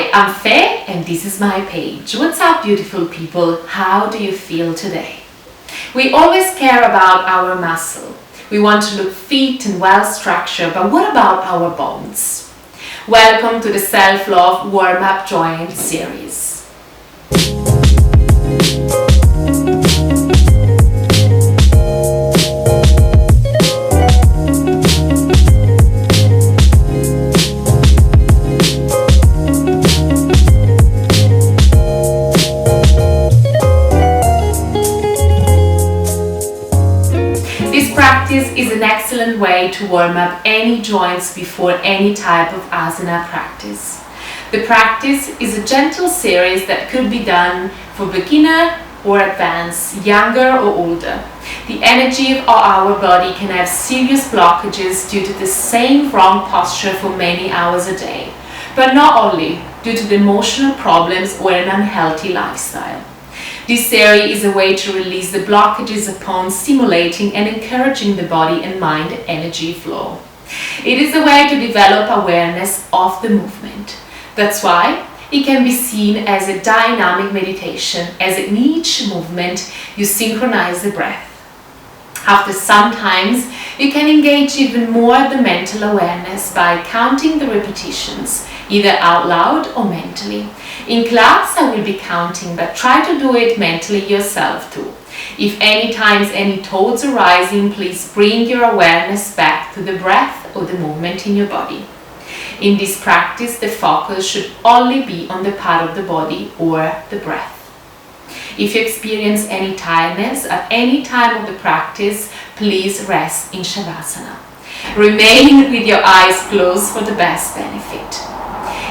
Hi, I'm Faye and this is my page. What's up, beautiful people? How do you feel today? We always care about our muscle. We want to look fit and well structured, but what about our bones? Welcome to the Self-Love Warm-Up Joint Series. This is an excellent way to warm up any joints before any type of asana practice. The practice is a gentle series that could be done for beginner or advanced, younger or older. The energy of our body can have serious blockages due to the same wrong posture for many hours a day, but not only due to the emotional problems or an unhealthy lifestyle. This series is a way to release the blockages upon stimulating and encouraging the body and mind energy flow. It is a way to develop awareness of the movement. That's why it can be seen as a dynamic meditation, as in each movement you synchronize the breath. After sometimes you can engage even more the mental awareness by counting the repetitions, either out loud or mentally. In class I will be counting, but try to do it mentally yourself too. If any times any thoughts are rising, please bring your awareness back to the breath or the movement in your body. In this practice, the focus should only be on the part of the body or the breath. If you experience any tiredness at any time of the practice, please rest in Shavasana. Remain with your eyes closed for the best benefit.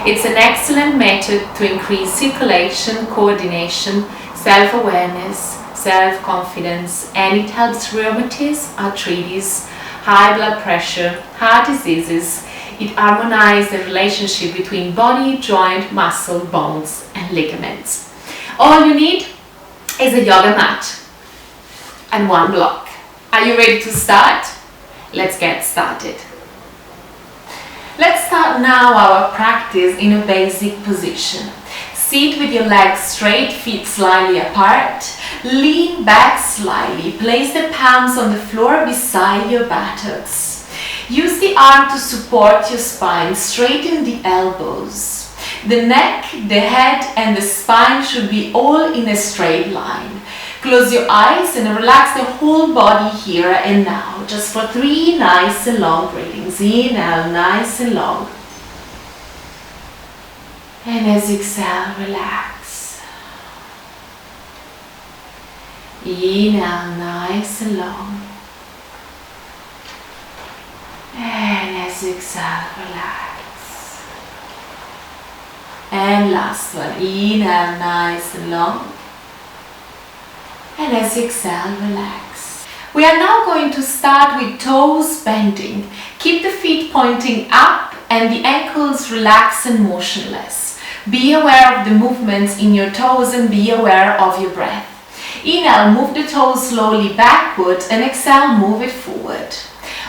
It's an excellent method to increase circulation, coordination, self-awareness, self-confidence, and it helps rheumatism, arthritis, high blood pressure, heart diseases. It harmonizes the relationship between body, joint, muscle, bones, and ligaments. All you need is a yoga mat and one block. Are you ready to start? Let's get started. Let's start now our practice in a basic position. Sit with your legs straight, feet slightly apart. Lean back slightly. Place the palms on the floor beside your buttocks. Use the arm to support your spine. Straighten the elbows. The neck, the head and the spine should be all in a straight line. Close your eyes and relax the whole body here and now. Just for 3 nice and long breathings. Inhale, nice and long. And as you exhale, relax. Inhale, nice and long. And as you exhale, relax. And last one. Inhale, nice and long. And as you exhale, relax. We are now going to start with toes bending. Keep the feet pointing up and the ankles relaxed and motionless. Be aware of the movements in your toes and be aware of your breath. Inhale, move the toes slowly backward and exhale, move it forward.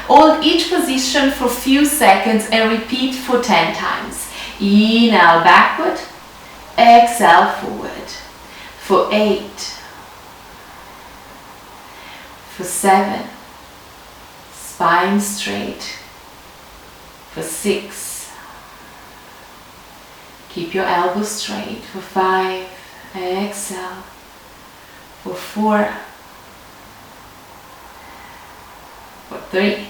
Hold each position for a few seconds and repeat for 10 times. Inhale, backward. Exhale, forward. For 8. For 7, spine straight. For 6, keep your elbows straight. For 5, exhale. For 4, for 3,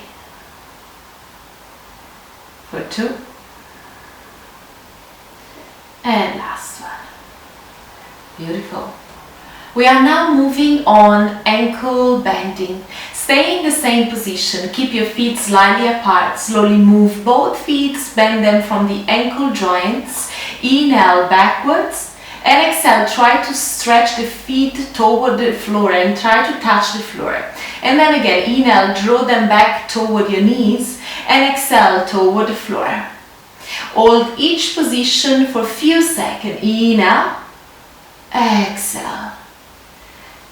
for 2, and last one. Beautiful. We are now moving on ankle bending. Stay in the same position. Keep your feet slightly apart. Slowly move both feet. Bend them from the ankle joints. Inhale backwards. And exhale. Try to stretch the feet toward the floor and try to touch the floor. And then again, inhale, draw them back toward your knees. And exhale toward the floor. Hold each position for a few seconds. Inhale. Exhale.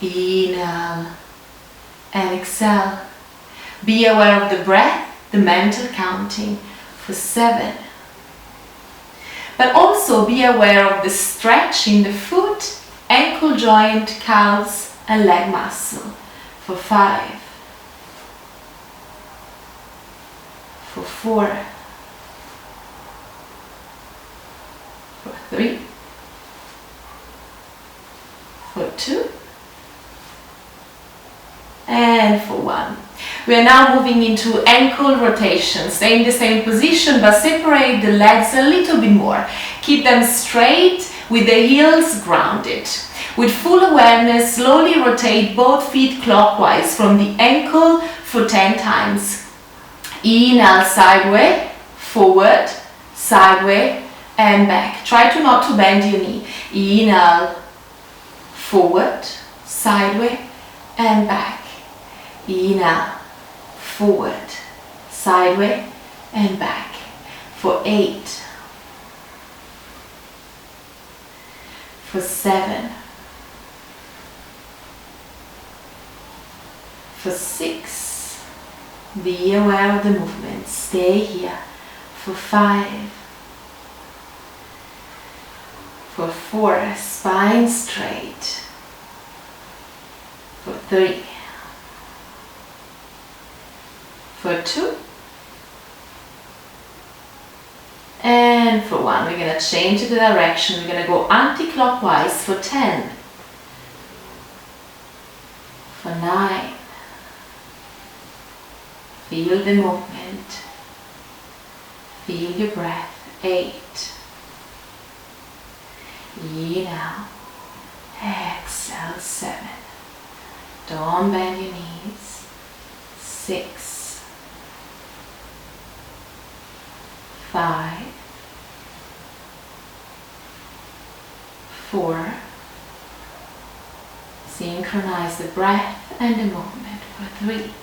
Inhale and exhale. Be aware of the breath, the mental counting for 7. But also be aware of the stretch in the foot, ankle joint, calves and leg muscle. For 5, for 4, for 3, for 2, and for 1. We are now moving into ankle rotation. Stay in the same position but separate the legs a little bit more. Keep them straight with the heels grounded. With full awareness, slowly rotate both feet clockwise from the ankle for 10 times. Inhale, sideways, forward, sideways and back. Try to not to bend your knee. Inhale, forward, sideways and back. Inhale, forward, sideways and back. For 8, for 7, for 6, be aware of the movement, stay here. For 5, for 4, spine straight. For 3, for 2, and for 1. We're going to change the direction. We're going to go anti-clockwise for 10, for 9, feel the movement, feel your breath. 8, inhale, exhale. 7, don't bend your knees. 6, 5, 4, synchronize the breath and the movement. For 3,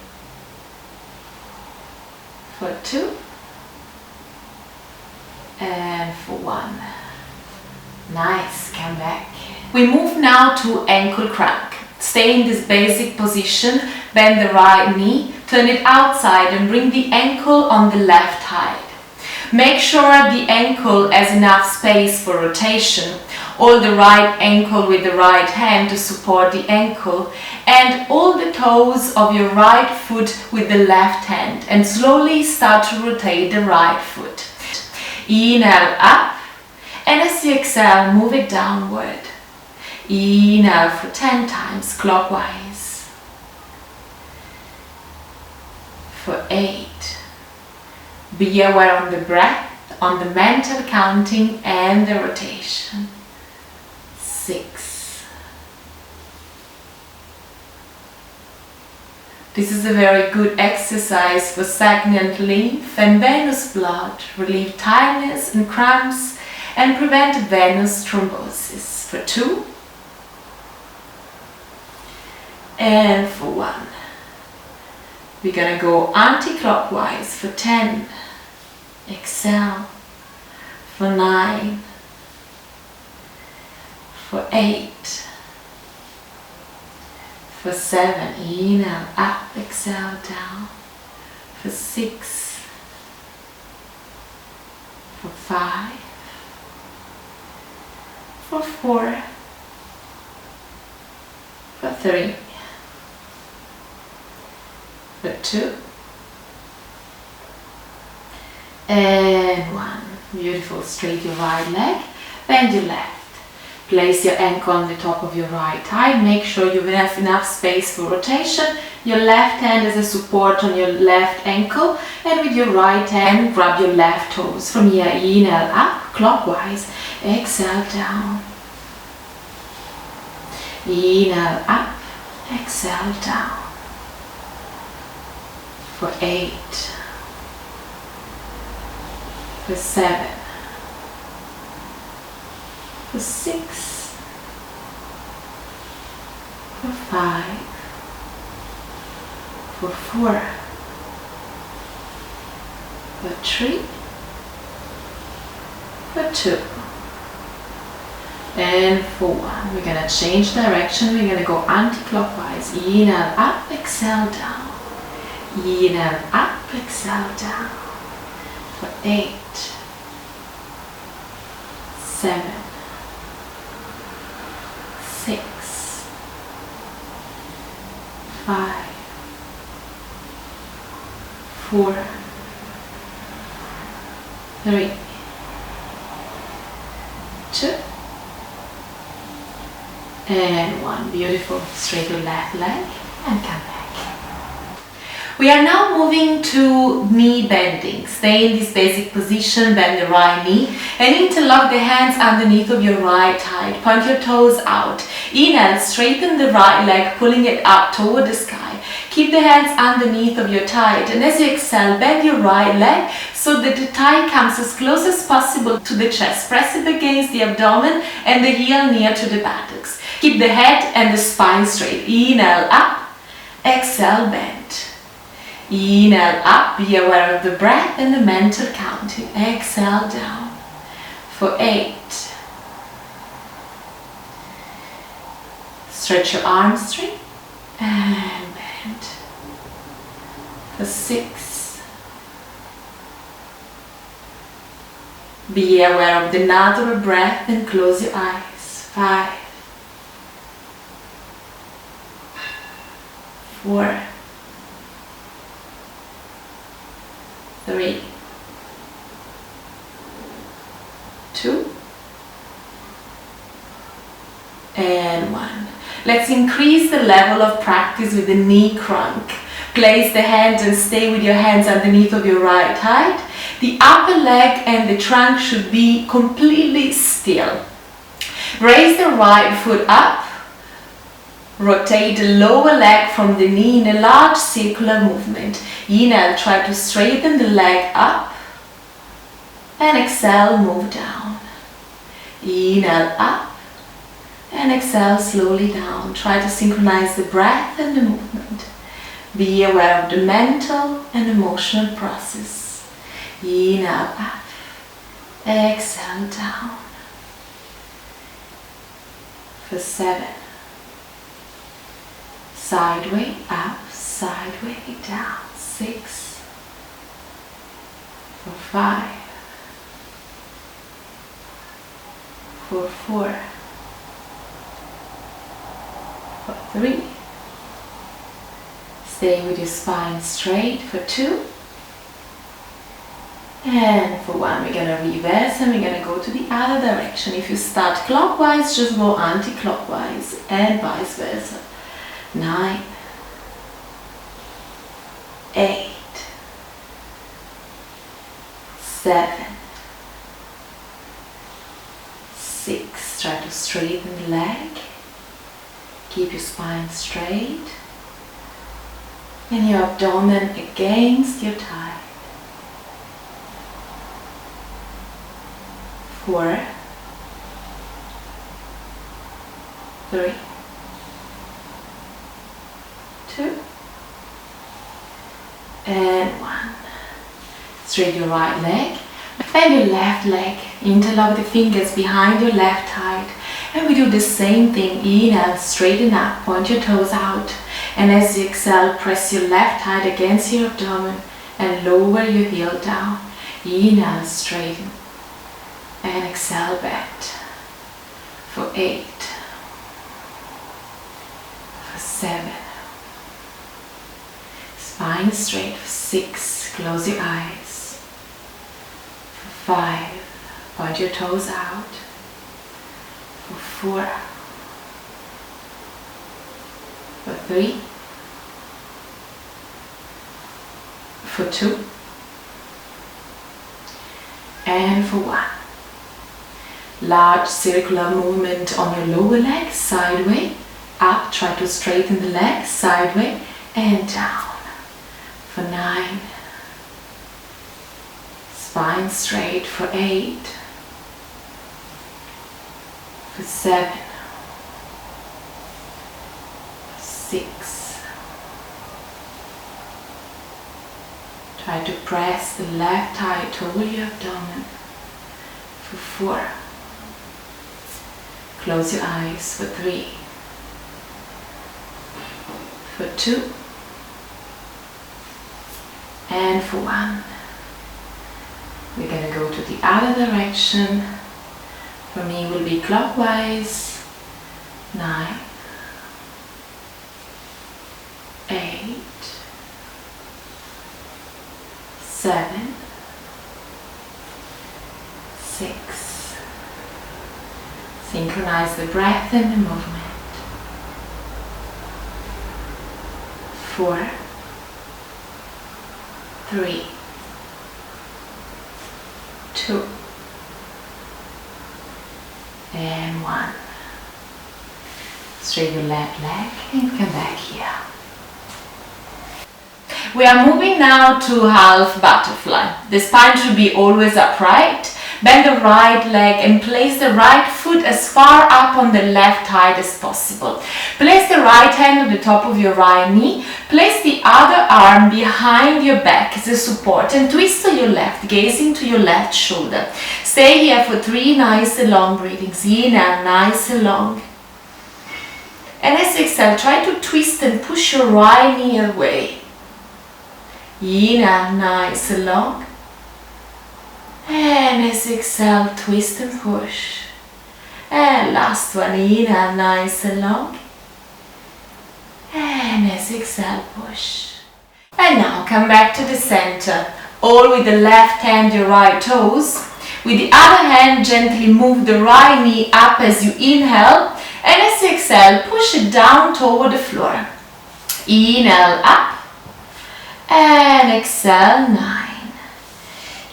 for 2, and for 1. Nice, come back. We move now to ankle crank. Stay in this basic position, bend the right knee, turn it outside and bring the ankle on the left thigh. Make sure the ankle has enough space for rotation. Hold the right ankle with the right hand to support the ankle and hold the toes of your right foot with the left hand and slowly start to rotate the right foot. Inhale up and as you exhale, move it downward. Inhale for 10 times clockwise. For 8. Be aware of the breath, on the mental counting and the rotation. 6. This is a very good exercise for stagnant lymph and venous blood, relieve tiredness and cramps and prevent venous thrombosis. For 2. And for 1. We're going to go anti-clockwise for 10. Exhale. For 9. For 8. For 7. Inhale up, exhale down. For 6. For 5. For 4. For 3. For 2 and 1. Beautiful. Straight your right leg, bend your left. Place your ankle on the top of your right thigh. Make sure you have enough space for rotation. Your left hand as a support on your left ankle and with your right hand grab your left toes. From here, inhale up clockwise, exhale down. Inhale up, exhale down. For 8, for 7, for 6, for 5, for 4, for 3, for 2, and for 1. We're going to change direction. We're going to go anti-clockwise. Inhale up, exhale down. Inhale up, exhale down. For 8, 7, 6, 5, 4, 3, 2, and 1. Beautiful. Straight your left leg and come back. We are now moving to knee bending. Stay in this basic position, bend the right knee and interlock the hands underneath of your right thigh. Point your toes out. Inhale, straighten the right leg, pulling it up toward the sky. Keep the hands underneath of your thigh, and as you exhale, bend your right leg so that the thigh comes as close as possible to the chest. Press it against the abdomen and the heel near to the buttocks. Keep the head and the spine straight. Inhale up, exhale bend. Inhale up, be aware of the breath and the mental counting. Exhale down for 8. Stretch your arms straight and bend for 6. Be aware of the natural breath and close your eyes. 5, 4, 3, 2, and 1. Let's increase the level of practice with the knee crunch. Place the hands and stay with your hands underneath of your right thigh. The upper leg and the trunk should be completely still. Raise the right foot up. Rotate the lower leg from the knee in a large circular movement. Inhale, try to straighten the leg up. And exhale, move down. Inhale up. And exhale slowly down. Try to synchronize the breath and the movement. Be aware of the mental and emotional process. Inhale up. Exhale down. For 7. Sideways up, sideways down. 6. For 5. For 4. For 3. Stay with your spine straight for 2. And for 1, we're gonna reverse and we're gonna go to the other direction. If you start clockwise, just go anti-clockwise and vice versa. 9, 8, 7, 6. Try to straighten the leg. Keep your spine straight. And your abdomen against your thigh. 4, 3, 2, and 1. Straight your right leg. Bend your left leg. Interlock the fingers behind your left thigh. And we do the same thing. Inhale, straighten up, point your toes out. And as you exhale, press your left thigh against your abdomen and lower your heel down. Inhale, straighten. And exhale, bend. For 8. For 7. Spine straight. For 6. Close your eyes. For 5. Point your toes out. For 4. For 3. For 2. And for 1. Large circular movement on your lower leg, sideways, up, try to straighten the leg, sideways, and down. For 9. Spine straight. For 8. For 7. 6. Try to press the left thigh toward your abdomen. For 4. Close your eyes. For 3. For 2. And for 1. We're going to go to the other direction. For me will be clockwise. 9, 8, 7, 6. Synchronize the breath and the movement. 4, 3, 2, and 1. Straighten your left leg and come back here. We are moving now to half butterfly. The spine should be always upright. Bend the right leg and place the right foot as far up on the left thigh as possible. Place the right hand on the top of your right knee. Place the other arm behind your back as a support and twist to your left, gazing to your left shoulder. Stay here for 3 nice long breathings. Inhale, nice and long. And as you exhale, try to twist and push your right knee away. Inhale, nice and long. And as you exhale, twist and push. And last one, inhale, nice and long. And as you exhale, push. And now come back to the center. All with the left hand, your right toes. With the other hand, gently move the right knee up as you inhale. And as you exhale, push it down toward the floor. Inhale, up. And exhale, 9.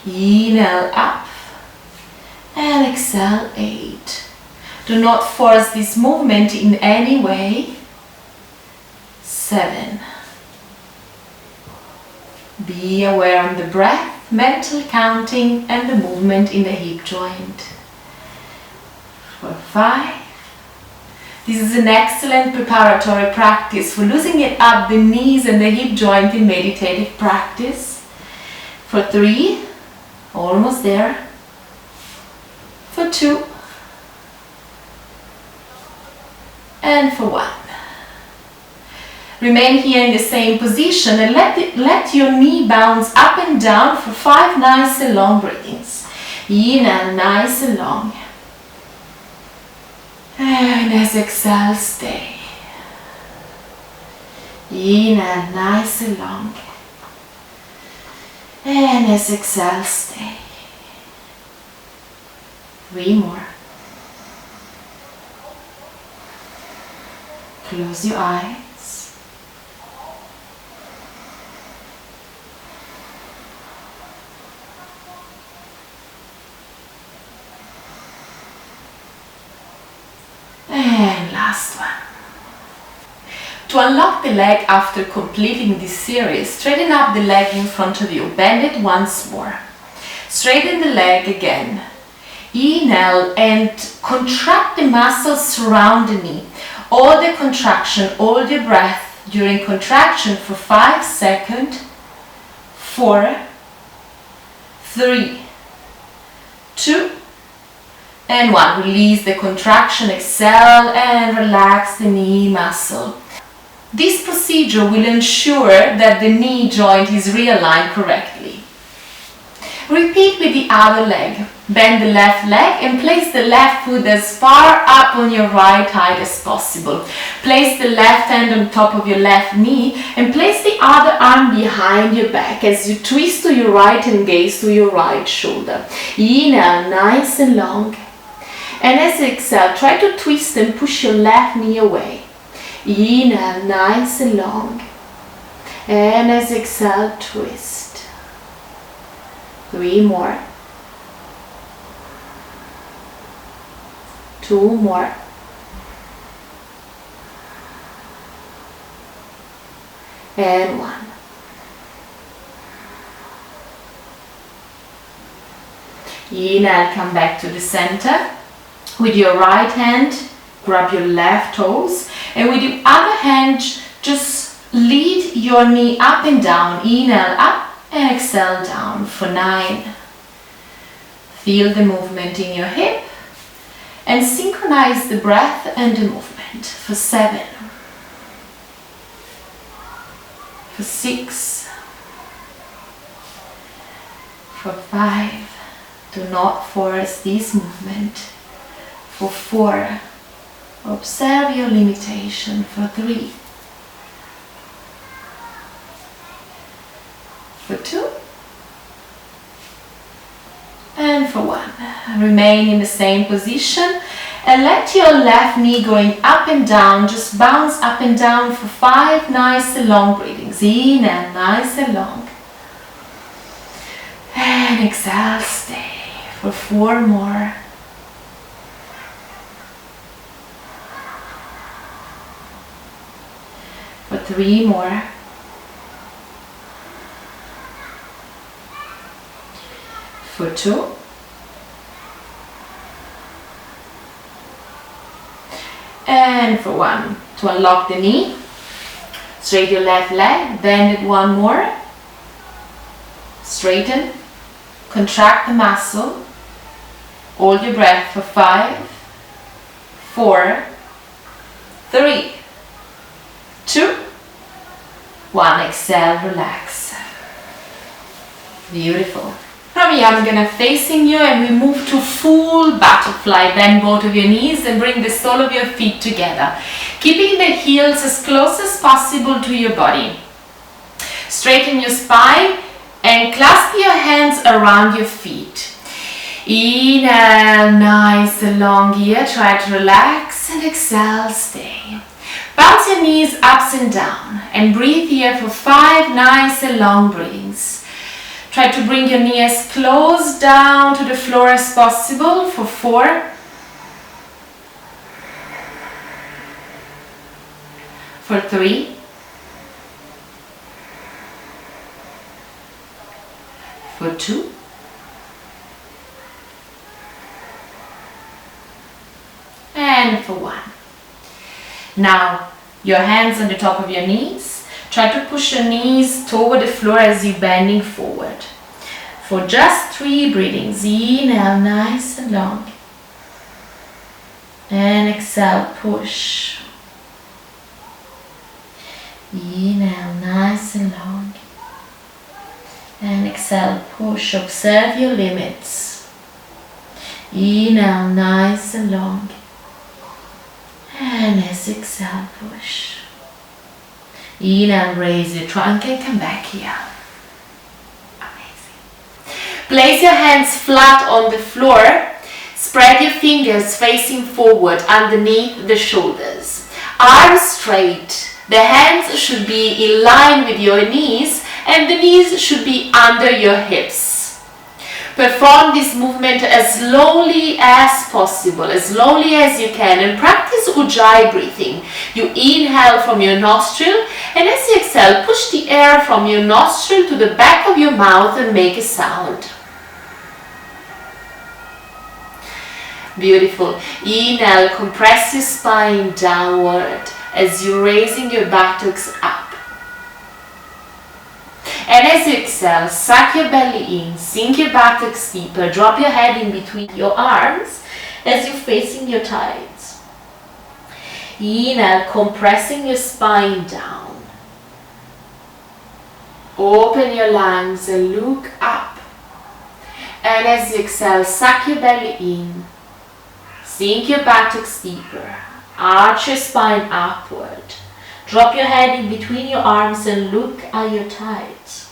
Inhale up and exhale 8. Do not force this movement in any way. 7. Be aware of the breath, mental counting and the movement in the hip joint. For 5. This is an excellent preparatory practice for loosening up the knees and the hip joint in meditative practice. For 3. Almost there. For 2. And for 1. Remain here in the same position and let your knee bounce up and down for 5 nice and long breathings. Inhale, nice and long. And as exhale, stay. Inhale, nice and long. And as exhale, stay. 3 more. Close your eyes. And last one. To unlock the leg after completing this series, straighten up the leg in front of you. Bend it once more. Straighten the leg again. Inhale and contract the muscles surround the knee. All the contraction, all the breath during contraction for 5 seconds. 4, 3, 2, and 1. Release the contraction, exhale and relax the knee muscle. This procedure will ensure that the knee joint is realigned correctly. Repeat with the other leg. Bend the left leg and place the left foot as far up on your right thigh as possible. Place the left hand on top of your left knee and place the other arm behind your back as you twist to your right and gaze to your right shoulder. Inhale, nice and long. And as you exhale, try to twist and push your left knee away. Inhale, nice and long. And as you exhale, twist. 3 more. 2 more. And 1. Inhale, come back to the center. With your right hand, grab your left toes. And with your other hand, just lead your knee up and down. Inhale up and exhale down for 9. Feel the movement in your hip. And synchronize the breath and the movement for 7. For 6. For 5. Do not force this movement. For 4, observe your limitation. For 3, for 2, and for 1. Remain in the same position and let your left knee going up and down, just bounce up and down for 5 nice and long breathings. In and nice and long. And exhale, stay for 4 more. For 3 more. For 2. And for 1. To unlock the knee, straighten your left leg, bend it 1 more. Straighten, contract the muscle. Hold your breath for 5, 4, 3, 2, 1. Exhale, relax. Beautiful. From here, I'm gonna facing you and we move to full butterfly. Bend both of your knees and bring the sole of your feet together, keeping the heels as close as possible to your body. Straighten your spine and clasp your hands around your feet. Inhale, nice and long here. Try to relax and exhale, stay. Bounce your knees up and down and breathe here for 5 nice and long breathings. Try to bring your knee as close down to the floor as possible for 4, for 3, for 2, and for 1. Now, your hands on the top of your knees. Try to push your knees toward the floor as you're bending forward. For just 3 breathings. Inhale, nice and long. And exhale, push. Inhale, nice and long. And exhale, push. Observe your limits. Inhale, nice and long. And as exhale, push. Inhale, raise your trunk and come back here. Amazing. Place your hands flat on the floor. Spread your fingers facing forward underneath the shoulders. Arms straight. The hands should be in line with your knees and the knees should be under your hips. Perform this movement as slowly as possible, as slowly as you can, and practice Ujjayi breathing. You inhale from your nostril and as you exhale, push the air from your nostril to the back of your mouth and make a sound. Beautiful. Inhale, compress your spine downward as you're raising your buttocks up. And as you exhale, suck your belly in, sink your buttocks deeper, drop your head in between your arms as you're facing your thighs. Inhale, compressing your spine down. Open your lungs and look up. And as you exhale, suck your belly in, sink your buttocks deeper, arch your spine upward. Drop your head in between your arms and look at your thighs.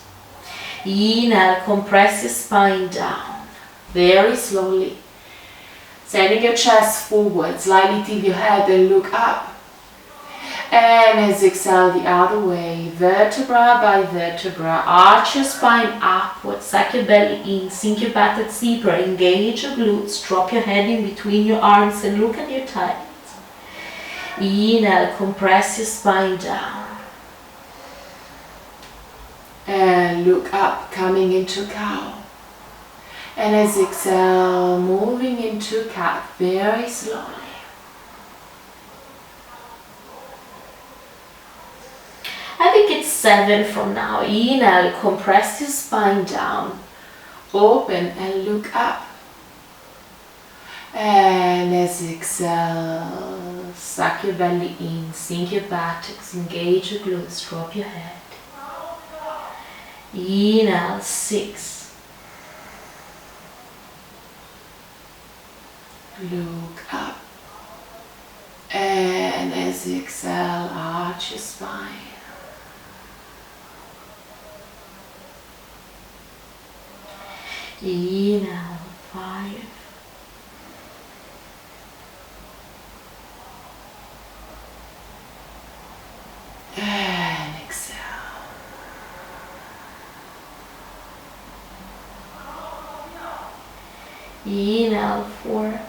Inhale, compress your spine down, very slowly. Sending your chest forward, slightly tip your head and look up. And as you exhale the other way, vertebra by vertebra, arch your spine upward, suck your belly in, sink your buttocks deeper, engage your glutes, drop your head in between your arms and look at your thighs. Inhale, compress your spine down. And look up, coming into cow. And as you exhale, moving into cat very slowly. I think it's 7 from now. Inhale, compress your spine down. Open and look up. And as you exhale, suck your belly in, sink your buttocks, engage your glutes, drop your head. Inhale, 6, look up. And as you exhale, arch your spine. Inhale, 5. And exhale. Inhale, 4.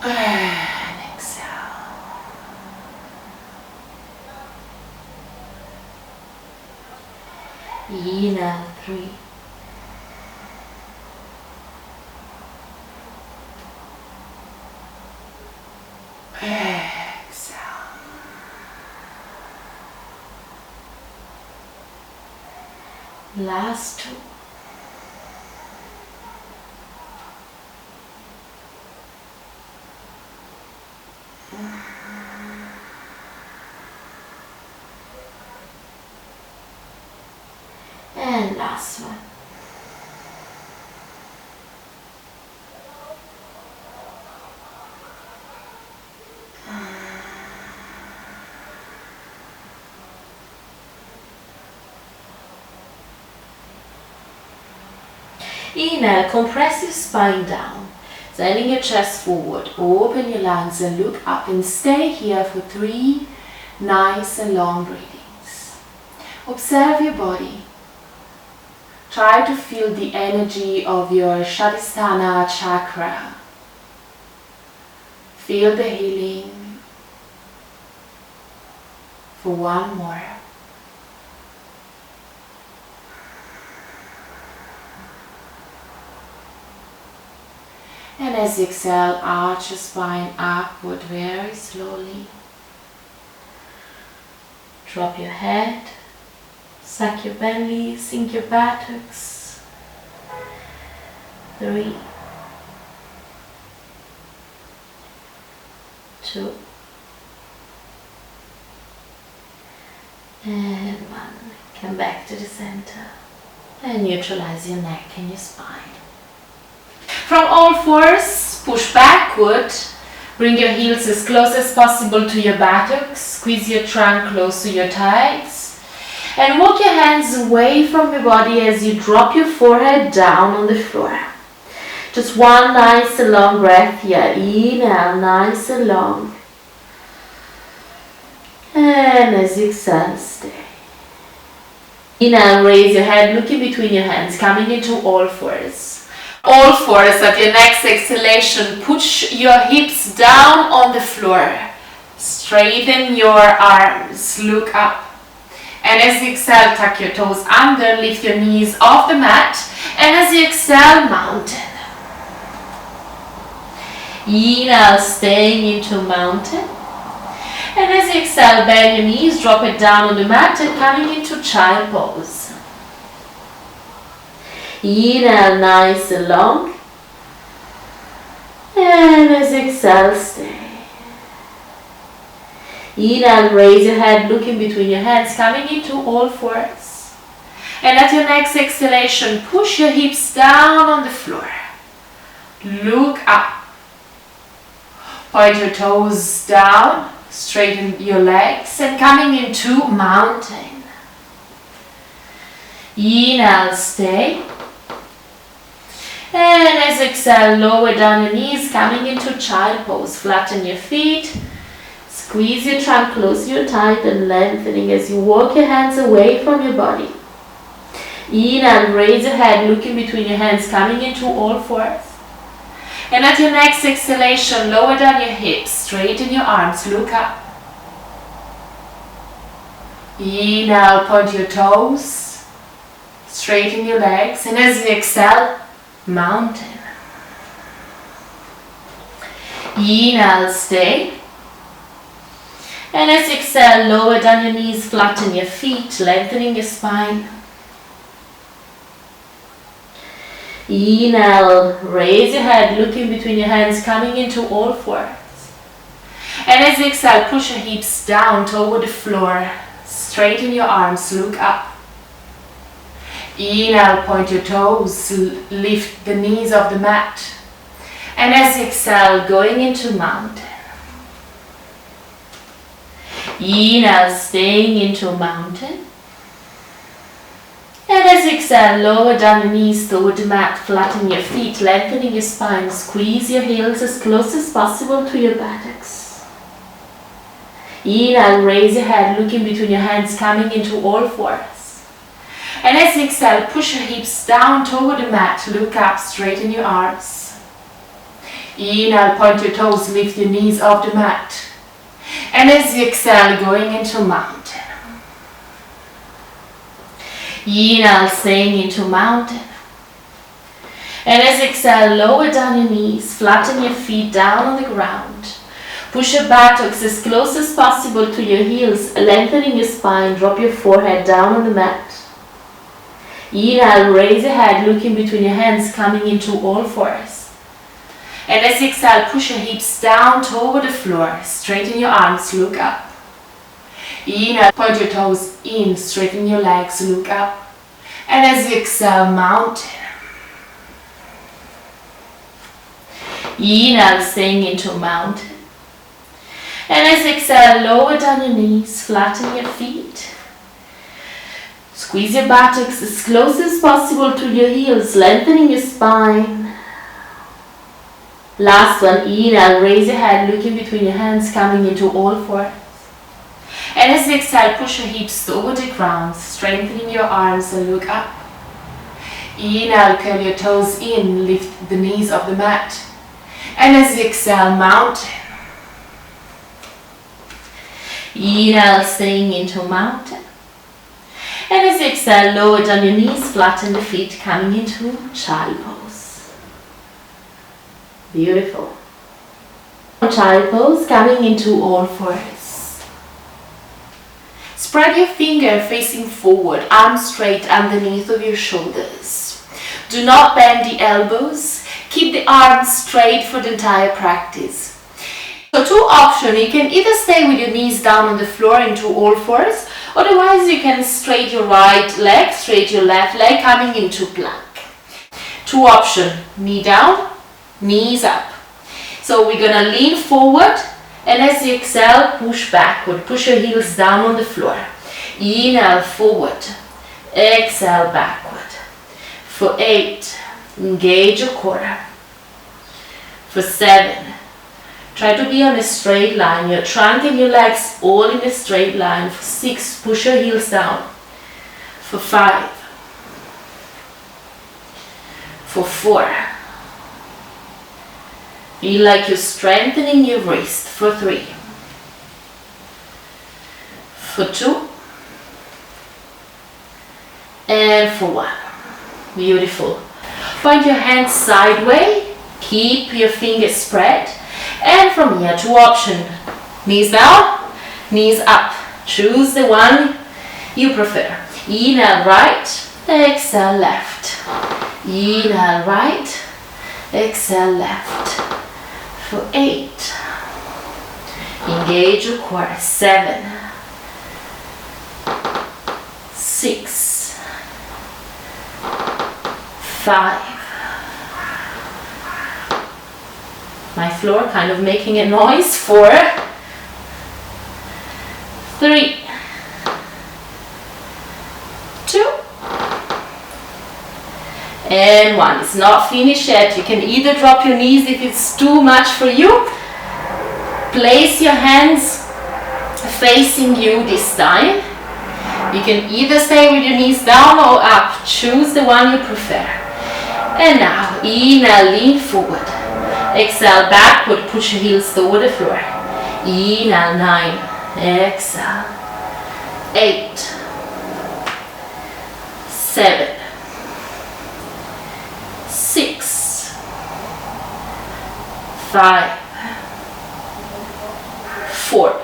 And exhale. Inhale, 3. Exhale. Last 2. And last one. Inhale, compress your spine down, sending your chest forward, open your lungs and look up and stay here for 3 nice and long breathings. Observe your body. Try to feel the energy of your Svadhisthana chakra. Feel the healing. For 1 more. And as you exhale, arch your spine upward very slowly. Drop your head, suck your belly, sink your buttocks. 3, 2, and 1. Come back to the center and neutralize your neck and your spine. From all fours, push backward. Bring your heels as close as possible to your buttocks. Squeeze your trunk close to your thighs. And walk your hands away from your body as you drop your forehead down on the floor. Just 1 nice and long breath here. Inhale, nice and long. And as you exhale, stay. Inhale, raise your head, looking between your hands, coming into all fours. All fours. At your next exhalation, push your hips down on the floor. Straighten your arms, look up. And as you exhale, tuck your toes under, lift your knees off the mat. And as you exhale, mountain. Inhale, staying into mountain. And as you exhale, bend your knees, drop it down on the mat and coming into child pose. Inhale, nice and long. And as you exhale, stay. Inhale, raise your head, looking between your hands, coming into all fours. And at your next exhalation, push your hips down on the floor. Look up. Point your toes down, straighten your legs, and coming into mountain. Inhale, stay. And as you exhale, lower down your knees, coming into child pose. Flatten your feet. Squeeze your trunk close to your thigh and lengthening as you walk your hands away from your body. Inhale, raise your head, looking between your hands, coming into all fours. And at your next exhalation, lower down your hips, straighten your arms, look up. Inhale, point your toes, straighten your legs, and as you exhale, mountain. Inhale, stay. And as you exhale, lower down your knees, flatten your feet, lengthening your spine. Inhale, raise your head, looking between your hands, coming into all fours. And as you exhale, push your hips down toward the floor. Straighten your arms, look up. Inhale, point your toes, lift the knees off the mat. And as you exhale, going into mountain. Inhale, staying into mountain. And as you exhale, lower down the knees toward the mat, flatten your feet, lengthening your spine, squeeze your heels as close as possible to your buttocks. Inhale, raise your head, looking between your hands, coming into all fours. And as you exhale, push your hips down toward the mat, look up, straighten your arms. Inhale, point your toes, lift your knees off the mat. And as you exhale, going into mountain. Inhale, staying into mountain. And as you exhale, lower down your knees, flatten your feet down on the ground. Push your buttocks as close as possible to your heels, lengthening your spine, drop your forehead down on the mat. Inhale, raise your head, looking between your hands, coming into all fours. And as you exhale, push your hips down toward the floor, straighten your arms, look up. Inhale, point your toes in, straighten your legs, look up. And as you exhale, mountain. Inhale, staying into mountain. And as you exhale, lower down your knees, flatten your feet. Squeeze your buttocks as close as possible to your heels, lengthening your spine. Last one, inhale, raise your head, looking between your hands, coming into all fours. And as you exhale, push your hips toward the ground, strengthening your arms and look up. Inhale, curl your toes in, lift the knees off the mat. And as you exhale, mountain. Inhale, staying into mountain. And as you exhale, lower down your knees, flatten the feet, coming into child pose. Beautiful. Child pose, coming into all fours. Spread your finger facing forward, arms straight underneath of your shoulders. Do not bend the elbows. Keep the arms straight for the entire practice. So two options, you can either stay with your knees down on the floor into all fours, otherwise you can straight your right leg, straight your left leg, coming into plank. Two options, knee down, knees up. So we're gonna lean forward, and as you exhale, push backward. Push your heels down on the floor. Inhale, forward. Exhale, backward. For 8, engage your core. For 7, try to be on a straight line. Your trunk and your legs all in a straight line. For 6, push your heels down. For 5. For 4. Feel like you're strengthening your wrist. For 3. For 2. And for 1. Beautiful. Point your hands sideways. Keep your fingers spread. And from here, two options. Knees down, knees up. Choose the one you prefer. Inhale right, exhale left. Inhale right, exhale left. For 8. Engage your core. 7. 6. 5. My floor kind of making a noise. 4. 3. 2. And 1. It's not finished yet. You can either drop your knees if it's too much for you. Place your hands facing you this time. You can either stay with your knees down or up. Choose the one you prefer. And now, inhale, lean forward. Exhale, backward, push your heels toward the floor. Inhale, 9. Exhale. 8. 7. 6. 5. 4.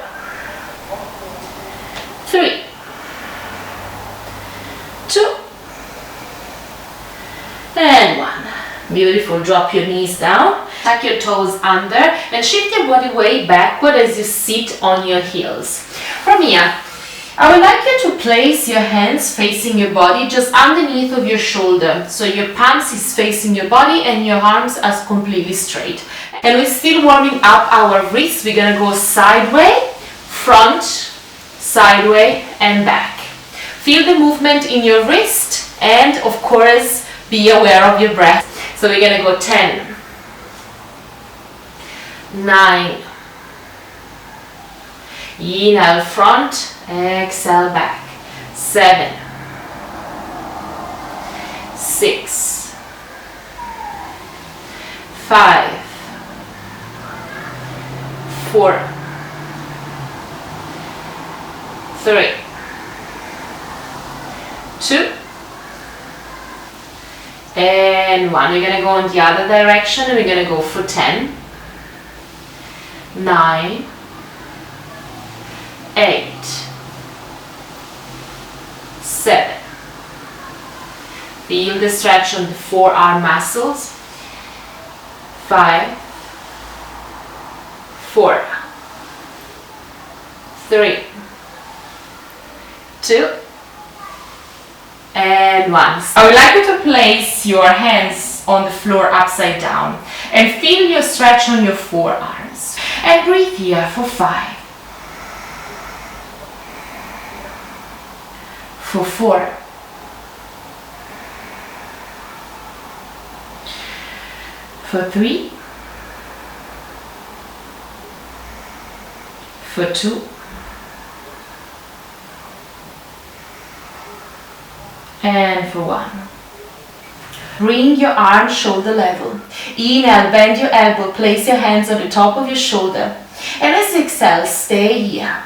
3. 2. And 1. Beautiful. Drop your knees down. Tuck your toes under and shift your body weight backward as you sit on your heels. From here, I would like you to place your hands facing your body just underneath of your shoulder. So your palms is facing your body and your arms are completely straight. And we're still warming up our wrists. We're going to go sideways, front, sideways and back. Feel the movement in your wrist and of course be aware of your breath. So we're going to go 10, 9, inhale front, exhale back, 7, 6, 5, 4, 3, 2, and 1. We're going to go in the other direction and we're going to go for 10, 9, 8, 7. Feel the stretch on the forearm muscles. 5, 4, 3, 2, and 1. I would like you to place your hands on the floor upside down and feel your stretch on your forearms. And breathe here for 5, for 4, for 3, for 2, and for 1. Bring your arms shoulder level. Inhale, bend your elbow, place your hands on the top of your shoulder. And as you exhale, stay here.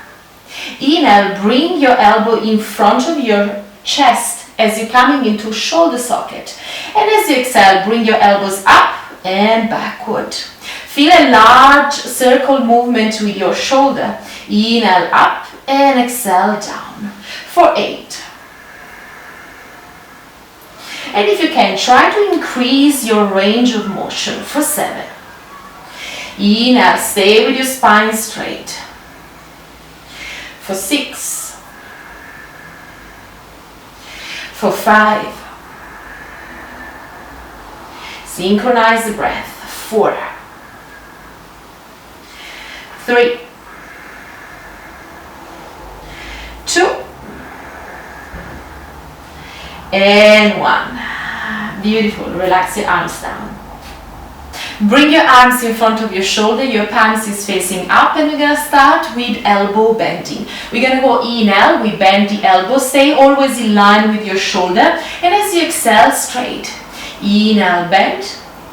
Inhale, bring your elbow in front of your chest as you're coming into shoulder socket. And as you exhale, bring your elbows up and backward. Feel a large circle movement with your shoulder. Inhale up and exhale down for 8. And if you can, try to increase your range of motion for 7. Inhale, stay with your spine straight. For 6. For 5. Synchronize the breath. 4. 3. 2. And 1. Beautiful. Relax your arms down. Bring your arms in front of your shoulder. Your palms is facing up and we're going to start with elbow bending. We're going to go inhale. We bend the elbow. Stay always in line with your shoulder. And as you exhale, straight. Inhale, bend.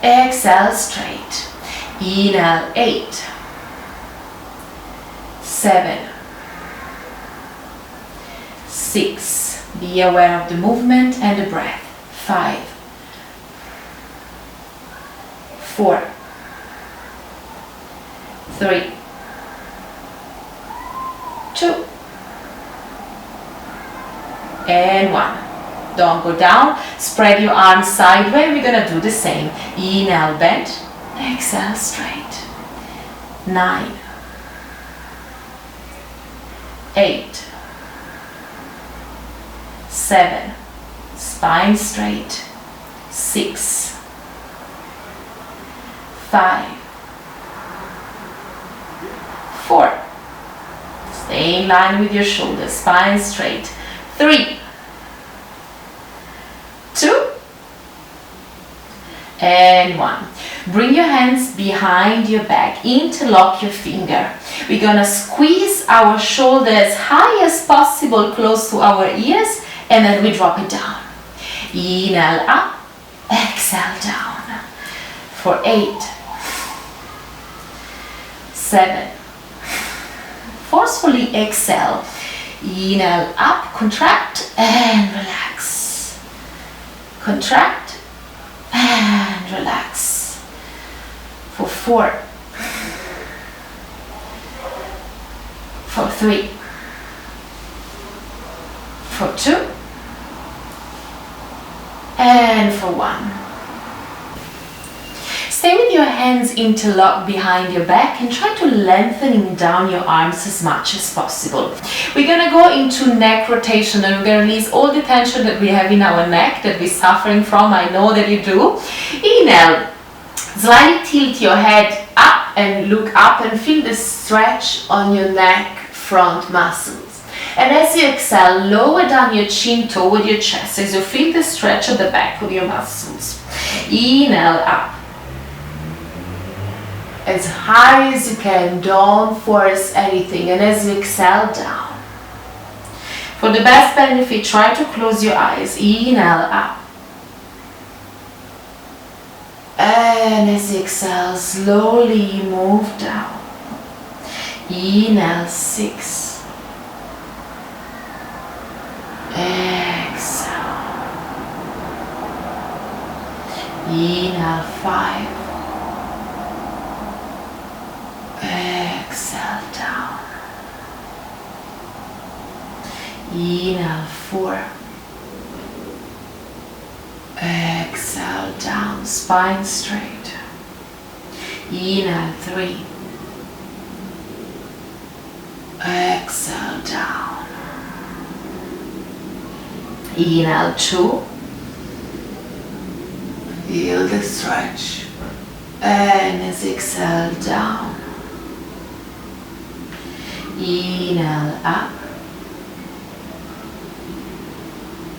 Exhale, straight. Inhale, 8. 7. 6. Be aware of the movement and the breath. 5, 4, 3, 2, and 1. Don't go down. Spread your arms sideways. We're going to do the same. Inhale, bend. Exhale, straight. 9, 8, 7, spine straight. 6, 5, 4, stay in line with your shoulders, spine straight. 3, 2, and 1. Bring your hands behind your back, interlock your finger. We're gonna squeeze our shoulder as high as possible, close to our ears, and then we drop it down. Inhale up, exhale down. For 8, 7, forcefully exhale. Inhale up, contract and relax. Contract and relax. For 4, for 3, for 2, and for 1. Stay with your hands interlocked behind your back and try to lengthening down your arms as much as possible. We're going to go into neck rotation and we're going to release all the tension that we have in our neck that we're suffering from. I know that you do. Inhale, slightly tilt your head up and look up and feel the stretch on your neck front muscles. And as you exhale, lower down your chin toward your chest as you feel the stretch at the back of your muscles. Inhale up. As high as you can, don't force anything, and as you exhale, down. For the best benefit, try to close your eyes. Inhale up. And as you exhale, slowly move down. Inhale, 6. Exhale. Inhale, 5. Exhale, down. Inhale, 4. Exhale, down, spine straight. Inhale, 3. Exhale, down. Inhale, 2. Feel the stretch. And as you exhale, down. Inhale, up.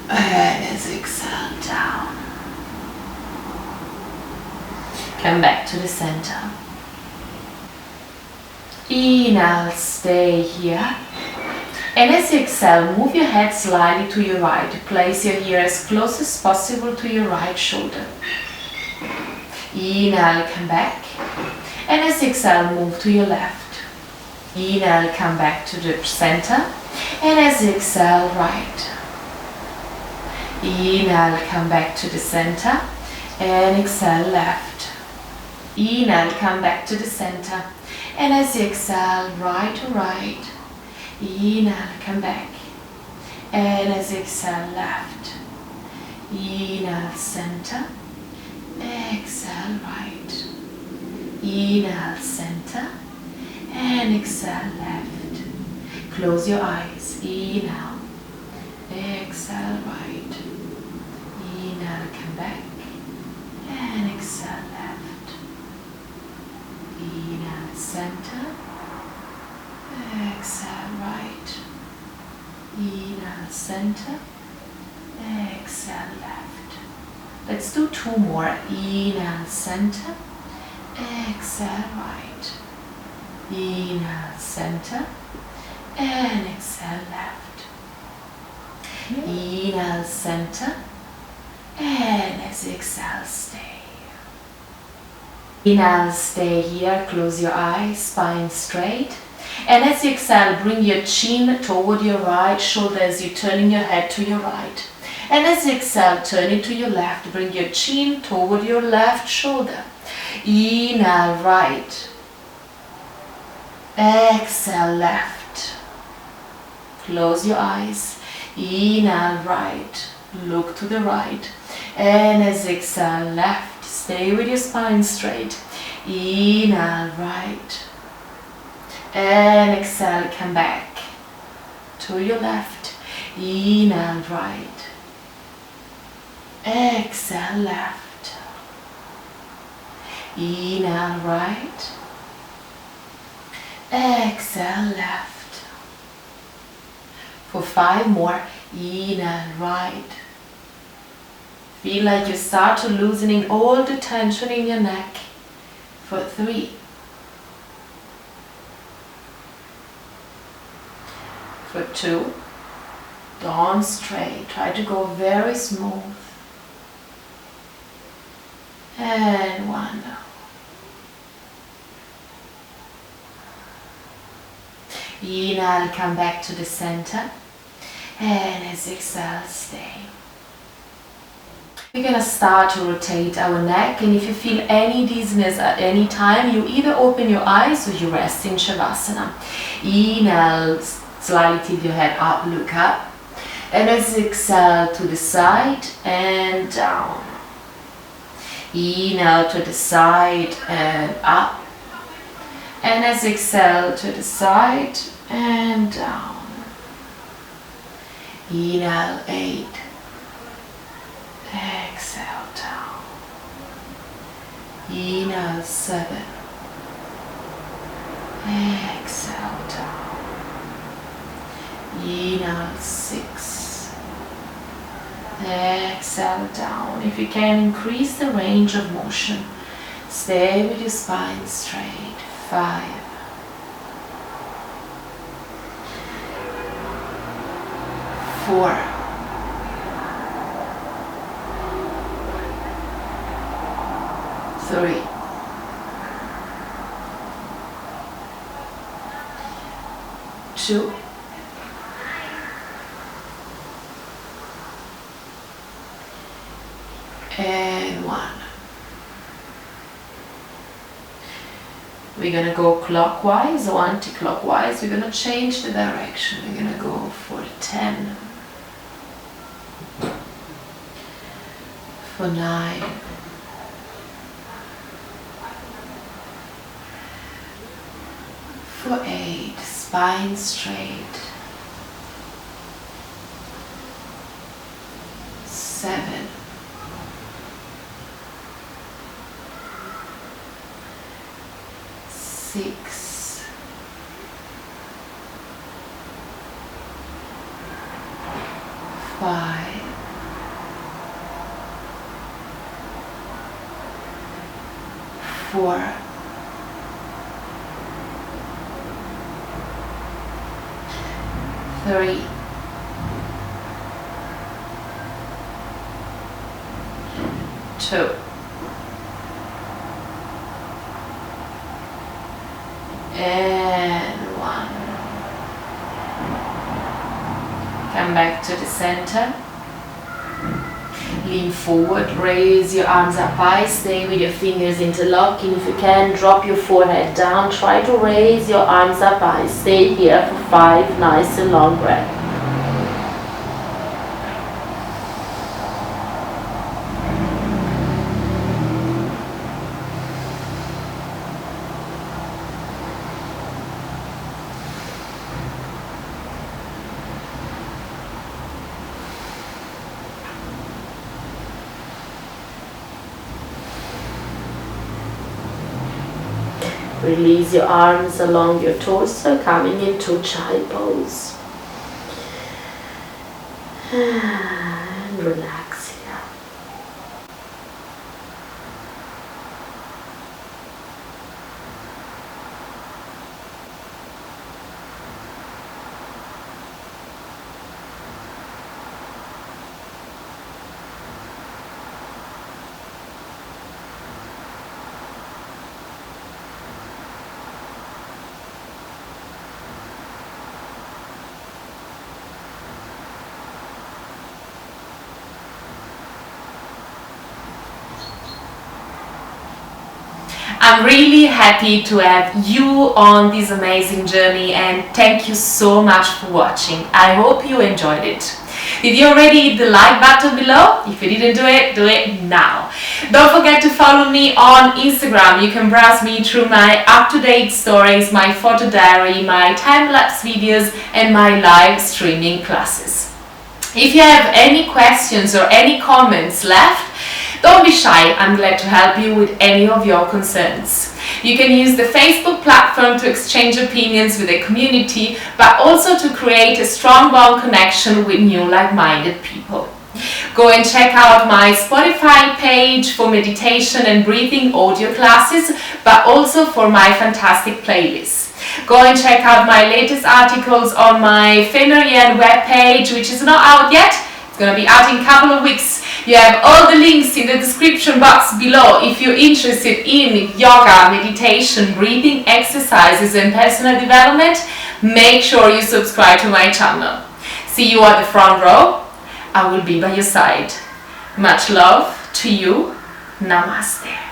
And as you exhale, down. Come back to the center. Inhale, stay here. And as you exhale, move your head slightly to your right. Place your ear as close as possible to your right shoulder. Inhale, come back. And as you exhale, move to your left. Inhale, come back to the center. And as you exhale, right. Inhale, come back to the center. And exhale, left. Inhale, come back to the center. And as you exhale, right to right. Inhale, come back. And as you exhale, left. Inhale, center. Exhale, right. Inhale, center. And exhale, left. Close your eyes. Inhale. Exhale, right. Inhale, come back. And exhale, left. Inhale, center. Exhale, right. Inhale, center. Exhale, left. Let's do 2 more. Inhale, center. Exhale, right. Inhale, center. And exhale, left. Inhale, center. And as you exhale, stay. Inhale, stay here. Close your eyes, spine straight. And as you exhale, bring your chin toward your right shoulder as you're turning your head to your right. And as you exhale, turn it to your left. Bring your chin toward your left shoulder. Inhale, right. Exhale, left. Close your eyes. Inhale, right. Look to the right. And as you exhale, left. Stay with your spine straight. Inhale, right. And exhale, come back to your left. Inhale, right. Exhale, left. Inhale, right. Exhale, left. For 5 more. Inhale, right. Feel like you start to loosening all the tension in your neck. For 3. For 2. Don't stray. Try to go very smooth. And 1. Inhale, come back to the center. And as you exhale, stay. We're going to start to rotate our neck, and if you feel any dizziness at any time, you either open your eyes or you rest in Shavasana. Inhale, slightly tilt your head up, look up. And as you exhale, to the side and down. Inhale to the side and up. And as exhale to the side and down. Inhale 8. Exhale down. Inhale 7. Exhale down. Inhale 6. Exhale down. If you can, increase the range of motion. Stay with your spine straight. 5. 4. 3. 2. And 1. We're going to go clockwise or anti-clockwise. We're going to change the direction. We're going to go for 10. For 9. For 8. Spine straight. 7. 6. 5. 4. 3. 2. And 1. Come back to the center. Lean forward, raise your arms up high, stay with your fingers interlocking. If you can, drop your forehead down. Try to raise your arms up high. Stay here for 5 nice and long breaths. Release your arms along your torso, coming into child pose. And relax here. I'm really happy to have you on this amazing journey, and thank you so much for watching. I hope you enjoyed it. Did you already hit the like button below? If you didn't do it now. Don't forget to follow me on Instagram. You can browse me through my up-to-date stories, my photo diary, my time-lapse videos, and my live streaming classes. If you have any questions or any comments left, don't be shy, I'm glad to help you with any of your concerns. You can use the Facebook platform to exchange opinions with the community, but also to create a strong bond connection with new like-minded people. Go and check out my Spotify page for meditation and breathing audio classes, but also for my fantastic playlists. Go and check out my latest articles on my Fenorian webpage, which is not out yet. It's going to be out in a couple of weeks. You have all the links in the description box below if you're interested in yoga, meditation, breathing exercises and personal development. Make sure you subscribe to my channel. See you at the front row. I will be by your side. Much love to you. Namaste.